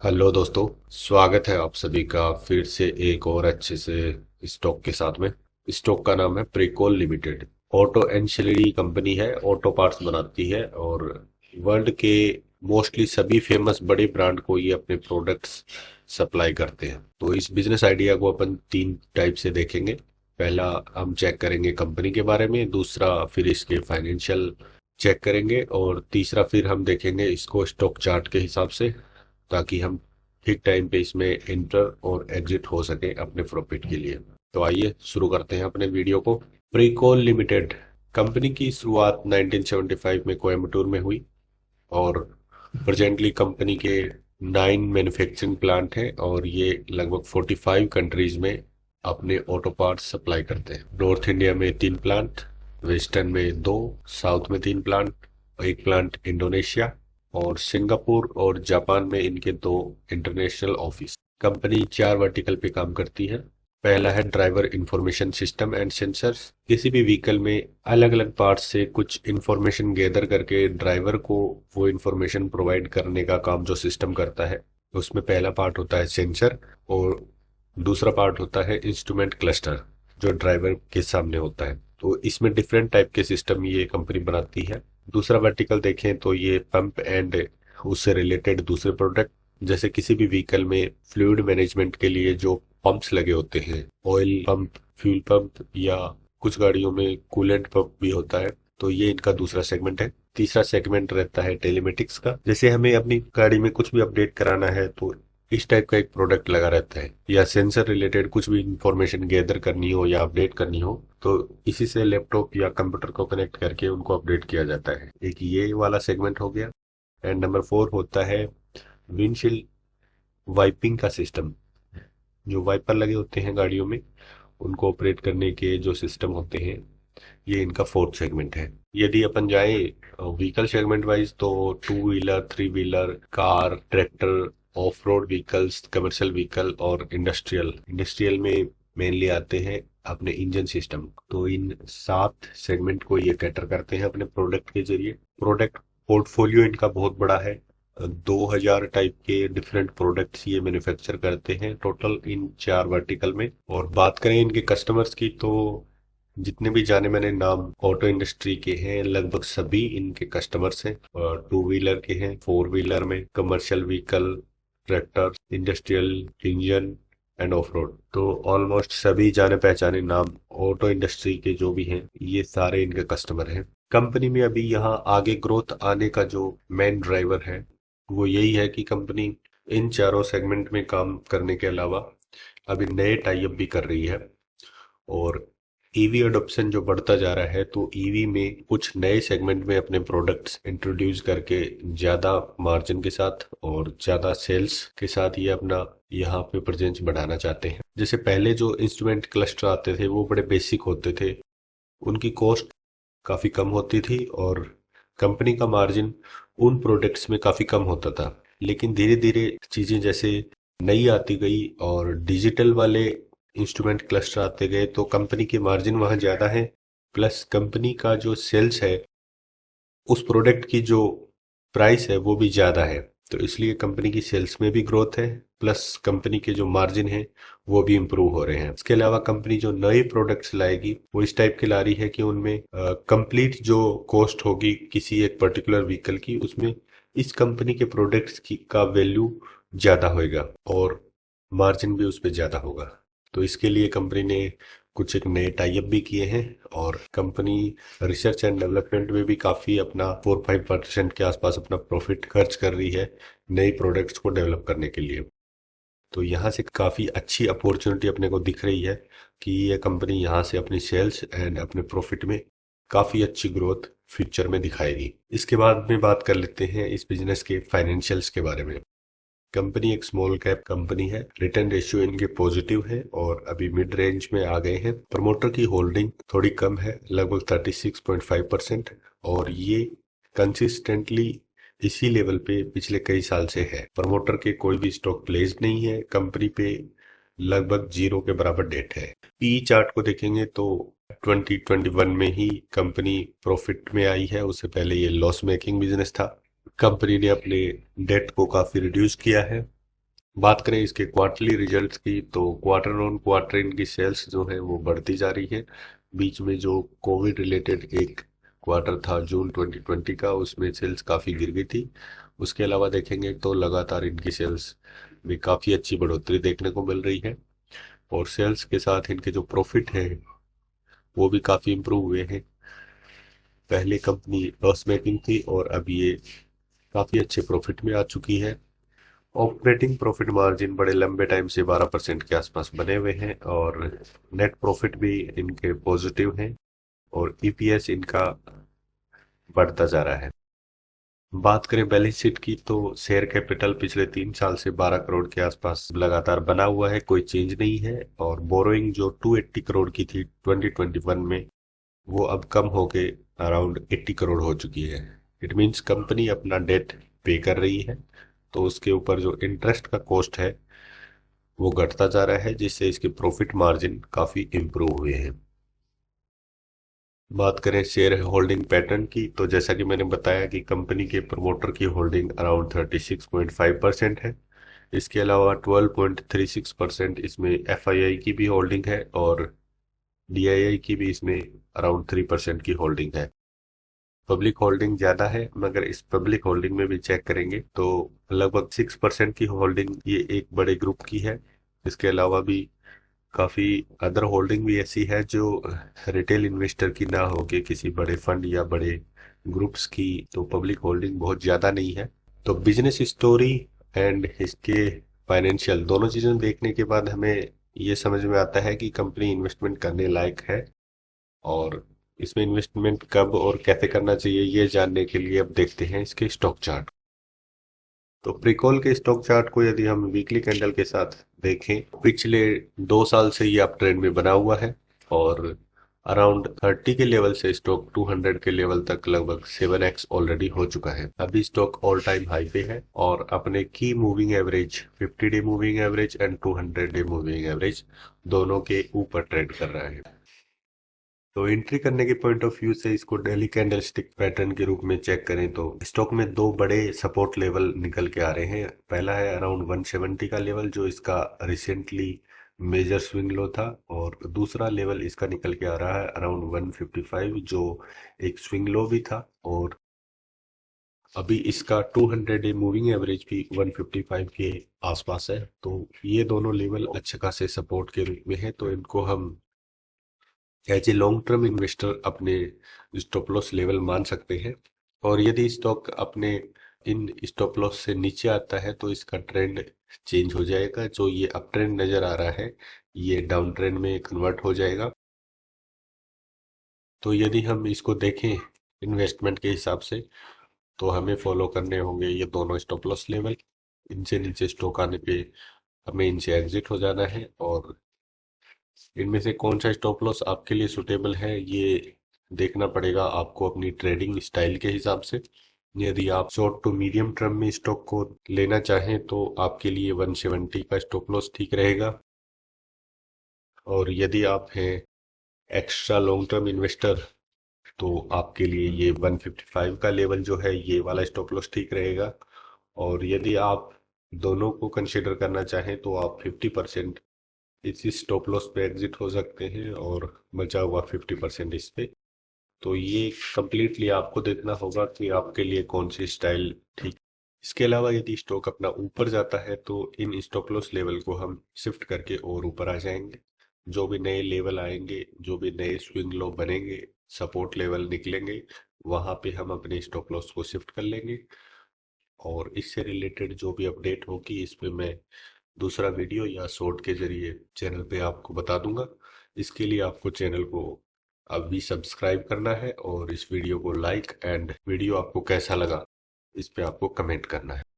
Hello दोस्तों। स्वागत है आप सभी का फिर से एक और अच्छे से स्टॉक के साथ में। स्टॉक का नाम है प्रीकोल लिमिटेड। ऑटो एंसिलरी कंपनी है, ऑटो पार्ट्स बनाती है और वर्ल्ड के मोस्टली सभी फेमस बड़े ब्रांड को ये अपने प्रोडक्ट्स सप्लाई करते हैं। तो इस बिजनेस आइडिया को अपन तीन टाइप से देखेंगे। पहला हम चेक करेंगे कंपनी के बारे में, दूसरा फिर इसके फाइनेंशियल चेक करेंगे और तीसरा फिर हम देखेंगे इसको स्टॉक चार्ट के हिसाब से, ताकि हम ठीक टाइम पे इसमें एंटर और एग्जिट हो सके अपने प्रॉफिट के लिए। तो आइए शुरू करते हैं अपने वीडियो को। प्रीकोल लिमिटेड कंपनी की शुरुआत 1975 में कोयम्बटूर में हुई और प्रेजेंटली कंपनी के 9 मैन्युफैक्चरिंग प्लांट हैं और ये लगभग 45 कंट्रीज में अपने ऑटो पार्ट्स सप्लाई करते हैं। नॉर्थ इंडिया में 3 प्लांट, वेस्टर्न में 2, साउथ में 3 प्लांट, एक प्लांट इंडोनेशिया और सिंगापुर और जापान में इनके 2 इंटरनेशनल ऑफिस। कंपनी 4 वर्टिकल पे काम करती है। पहला है driver information system and sensors. किसी भी व्हीकल में अलग अलग पार्ट्स से कुछ इंफॉर्मेशन गैदर करके ड्राइवर को वो इंफॉर्मेशन प्रोवाइड करने का काम जो सिस्टम करता है, उसमें पहला पार्ट होता है सेंसर और दूसरा पार्ट होता है इंस्ट्रूमेंट क्लस्टर जो ड्राइवर के सामने होता है। तो इसमें डिफरेंट टाइप के सिस्टम ये कंपनी बनाती है। दूसरा वर्टिकल देखें तो ये पंप एंड उससे रिलेटेड दूसरे प्रोडक्ट, जैसे किसी भी व्हीकल में फ्लूइड मैनेजमेंट के लिए जो पंप्स लगे होते हैं, ऑयल पंप, फ्यूल पंप या कुछ गाड़ियों में कूलेंट पंप भी होता है, तो ये इनका दूसरा सेगमेंट है। तीसरा सेगमेंट रहता है टेलीमेटिक्स का। जैसे हमें अपनी गाड़ी में कुछ भी अपडेट कराना है तो इस टाइप का एक प्रोडक्ट लगा रहता है, या सेंसर रिलेटेड कुछ भी इंफॉर्मेशन गैदर करनी हो या अपडेट करनी हो तो इसी से लैपटॉप या कंप्यूटर को कनेक्ट करके उनको अपडेट किया जाता है। एक ये वाला सेगमेंट हो गया। एंड नंबर 4 होता है विंडशील्ड वाइपिंग का सिस्टम। जो वाइपर लगे होते हैं गाड़ियों में, उनको ऑपरेट करने के जो सिस्टम होते हैं, ये इनका फोर्थ सेगमेंट है। यदि अपन जाए व्हीकल सेगमेंट वाइज तो 2 wheeler, 3 wheeler, car, tractor, of road vehicles, commercial vehicle और इंडस्ट्रियल। इंडस्ट्रियल में मेनली आते हैं अपने इंजन सिस्टम। तो इन 7 सेगमेंट को ये कैटर करते हैं अपने प्रोडक्ट के जरिए। प्रोडक्ट पोर्टफोलियो इनका बहुत बड़ा है। 2000 टाइप के डिफरेंट प्रोडक्ट्स ये मैन्युफैक्चर करते हैं टोटल इन 4 वर्टिकल में। और बात करें इनके कस्टमर्स की तो जितने भी जाने माने नाम ऑटो इंडस्ट्री के हैं लगभग सभी इनके कस्टमर्स हैं। और 2 व्हीलर के हैं, 4 व्हीलर में commercial vehicle, tractor, industrial, engine end of road, तो ऑलमोस्ट सभी जाने पहचाने नाम ऑटो इंडस्ट्री के जो भी हैं ये सारे इनके कस्टमर हैं। कंपनी में अभी यहाँ आगे ग्रोथ आने का जो मेन ड्राइवर है वो यही है कि कंपनी इन चारों सेगमेंट में काम करने के अलावा अभी नए टाई अप भी कर रही है। और ईवी अडॉप्शन जो बढ़ता जा रहा है तो ईवी में कुछ नए सेगमेंट में अपने प्रोडक्ट्स इंट्रोड्यूस करके ज़्यादा मार्जिन के साथ और ज़्यादा सेल्स के साथ ये अपना यहाँ पे प्रेजेंस बढ़ाना चाहते हैं। जैसे पहले जो इंस्ट्रूमेंट क्लस्टर आते थे वो बड़े बेसिक होते थे, उनकी कॉस्ट काफ़ी कम होती थी और कंपनी का मार्जिन उन प्रोडक्ट्स में काफ़ी कम होता था। लेकिन धीरे धीरे चीज़ें जैसे नई आती गई और डिजिटल वाले इंस्ट्रूमेंट क्लस्टर आते गए तो कंपनी के मार्जिन वहाँ ज़्यादा है, प्लस कंपनी का जो सेल्स है उस प्रोडक्ट की जो प्राइस है वो भी ज़्यादा है। तो इसलिए कंपनी की सेल्स में भी ग्रोथ है, प्लस कंपनी के जो मार्जिन है वो भी इम्प्रूव हो रहे हैं। इसके अलावा कंपनी जो नए प्रोडक्ट्स लाएगी वो इस टाइप के ला रही है कि उनमें कंप्लीट जो कॉस्ट होगी किसी एक पर्टिकुलर व्हीकल की, उसमें इस कंपनी के प्रोडक्ट्स की का वैल्यू ज़्यादा होएगा और मार्जिन भी उस पर ज़्यादा होगा। तो इसके लिए कंपनी ने कुछ एक नए टाई अप भी किए हैं और कंपनी रिसर्च एंड डेवलपमेंट में भी काफ़ी अपना 4-5% के आसपास अपना प्रॉफिट खर्च कर रही है नई प्रोडक्ट्स को डेवलप करने के लिए। तो यहाँ से काफ़ी अच्छी अपॉर्चुनिटी अपने को दिख रही है कि ये कंपनी यहाँ से अपनी सेल्स एंड अपने प्रॉफिट में काफ़ी अच्छी ग्रोथ फ्यूचर में दिखाएगी। इसके बाद में बात कर लेते हैं इस बिजनेस के फाइनेंशियल्स के बारे में। कंपनी एक स्मॉल कैप कंपनी है, रिटर्न रेशियो इनके पॉजिटिव है और अभी मिड रेंज में आ गए हैं। प्रमोटर की होल्डिंग थोड़ी कम है, लगभग 36.5%, और ये कंसिस्टेंटली इसी लेवल पे पिछले कई साल से है। प्रमोटर के कोई भी स्टॉक प्लेस्ड नहीं है, कंपनी पे लगभग जीरो के बराबर डेट है। पी चार्ट को देखेंगे तो 2021 में ही कंपनी प्रॉफिट में आई है, उससे पहले ये लॉस मेकिंग बिजनेस था। कंपनी ने अपने डेट को काफी रिड्यूस किया है बात करें इसके क्वार्टरली रिजल्ट्स की तो क्वार्टर ऑन क्वार्टर इनकी सेल्स जो है वो बढ़ती जा रही है। बीच में जो कोविड रिलेटेड एक क्वार्टर था जून 2020 का, उसमें सेल्स काफ़ी गिर गई थी। उसके अलावा देखेंगे तो लगातार इनकी सेल्स में काफ़ी अच्छी बढ़ोतरी देखने को मिल रही है। और सेल्स के साथ इनके जो प्रॉफिट है वो भी काफ़ी इम्प्रूव हुए हैं। पहले कंपनी लॉस मेकिंग थी और अब ये काफ़ी अच्छे प्रॉफिट में आ चुकी है। ऑपरेटिंग प्रॉफिट मार्जिन बड़े लंबे टाइम से 12% के आसपास बने हुए हैं और नेट प्रॉफिट भी इनके पॉजिटिव हैं और ईपीएस इनका बढ़ता जा रहा है। बात करें बैलेंस शीट की तो शेयर कैपिटल पिछले 3 साल से 12 करोड़ के आसपास लगातार बना हुआ है, कोई चेंज नहीं है। और बोरोइंग जो 280 करोड़ की थी 2021 में, वो अब कम होके अराउंड 80 करोड़ हो चुकी है। इट मीन्स कंपनी अपना डेट पे कर रही है, तो उसके ऊपर जो इंटरेस्ट का कॉस्ट है वो घटता जा रहा है, जिससे इसके प्रॉफिट मार्जिन काफ़ी इम्प्रूव हुए हैं। बात करें शेयर होल्डिंग पैटर्न की तो जैसा कि मैंने बताया कि कंपनी के प्रमोटर की होल्डिंग अराउंड 36.5% है। इसके अलावा 12.36% इसमें एफआईआई की भी होल्डिंग है और डीआईआई की भी इसमें अराउंड 3% की होल्डिंग है। पब्लिक होल्डिंग ज़्यादा है, मगर इस पब्लिक होल्डिंग में भी चेक करेंगे तो लगभग 6% की होल्डिंग ये एक बड़े ग्रुप की है। इसके अलावा भी काफ़ी अदर होल्डिंग भी ऐसी है जो रिटेल इन्वेस्टर की ना हो के किसी बड़े फंड या बड़े ग्रुप्स की, तो पब्लिक होल्डिंग बहुत ज़्यादा नहीं है। तो बिजनेस स्टोरी एंड इसके फाइनेंशियल दोनों चीज़ें देखने के बाद हमें ये समझ में आता है कि कंपनी इन्वेस्टमेंट करने लायक है। और इसमें इन्वेस्टमेंट कब और कैसे करना चाहिए ये जानने के लिए अब देखते हैं इसके स्टॉक चार्ट। तो प्रिकॉल के स्टॉक चार्ट को यदि हम वीकली कैंडल के साथ देखें, पिछले 2 साल से ये अप ट्रेंड में बना हुआ है और अराउंड 30 के लेवल से स्टॉक 200 के लेवल तक लगभग 7x ऑलरेडी हो चुका है। अभी स्टॉक ऑल टाइम हाई पे है और अपने की moving average 50 day moving average and 200 day moving average दोनों के ऊपर ट्रेड कर रहा है। तो एंट्री करने के पॉइंट ऑफ व्यू से इसको डेली कैंडलस्टिक पैटर्न के रूप में चेक करें तो स्टॉक में दो बड़े सपोर्ट लेवल निकल के आ रहे हैं। पहला है अराउंड 170 का लेवल जो इसका रिसेंटली मेजर स्विंग लो था, और दूसरा लेवल इसका निकल के आ रहा है अराउंड 155 जो एक स्विंग लो भी था। और अभी इसका 200 डे मूविंग एवरेज भी 155 के आसपास है। तो ये दोनों लेवल अच्छे खासे सपोर्ट के रूप में है, तो इनको हम as a long term investor अपने स्टॉप लॉस लेवल मान सकते हैं। और यदि स्टॉक अपने इन स्टॉप लॉस से नीचे आता है तो इसका ट्रेंड चेंज हो जाएगा। जो ये अप ट्रेंड नजर आ रहा है ये डाउन ट्रेंड में कन्वर्ट हो जाएगा। तो यदि हम इसको देखें इन्वेस्टमेंट के हिसाब से तो हमें फॉलो करने होंगे ये दोनों स्टॉप लॉस लेवल। इनसे नीचे स्टॉक आने पे हमें इनसे एग्जिट हो जाना है। और इनमें से कौन सा स्टॉप लॉस आपके लिए सुटेबल है ये देखना पड़ेगा आपको अपनी ट्रेडिंग स्टाइल के हिसाब से। यदि आप शॉर्ट टू मीडियम टर्म में स्टॉक को लेना चाहें तो आपके लिए 170 का स्टॉप लॉस ठीक रहेगा। और यदि आप हैं एक्स्ट्रा लॉन्ग टर्म इन्वेस्टर तो आपके लिए ये 155 का लेवल जो है ये वाला स्टॉप लॉस ठीक रहेगा। और यदि आप दोनों को कंसिडर करना चाहें तो आप 50% इसी स्टॉप लॉस पे एग्जिट हो सकते हैं और बचा हुआ 50% इस पे। तो ये कंप्लीटली आपको देखना होगा कि आपके लिए कौन सी स्टाइल ठीक। इसके अलावा यदि स्टॉक अपना ऊपर जाता है तो इन स्टॉप लॉस लेवल को हम शिफ्ट करके और ऊपर आ जाएंगे। जो भी नए लेवल आएंगे, जो भी नए स्विंग लो बनेंगे, सपोर्ट लेवल निकलेंगे, वहां पे हम अपने स्टॉप लॉस को शिफ्ट कर लेंगे। और इससे रिलेटेड जो भी अपडेट होगी इस पे मैं दूसरा वीडियो या शॉर्ट के जरिए चैनल पे आपको बता दूंगा। इसके लिए आपको चैनल को अभी सब्सक्राइब करना है और इस वीडियो को लाइक एंड वीडियो आपको कैसा लगा इस पे आपको कमेंट करना है।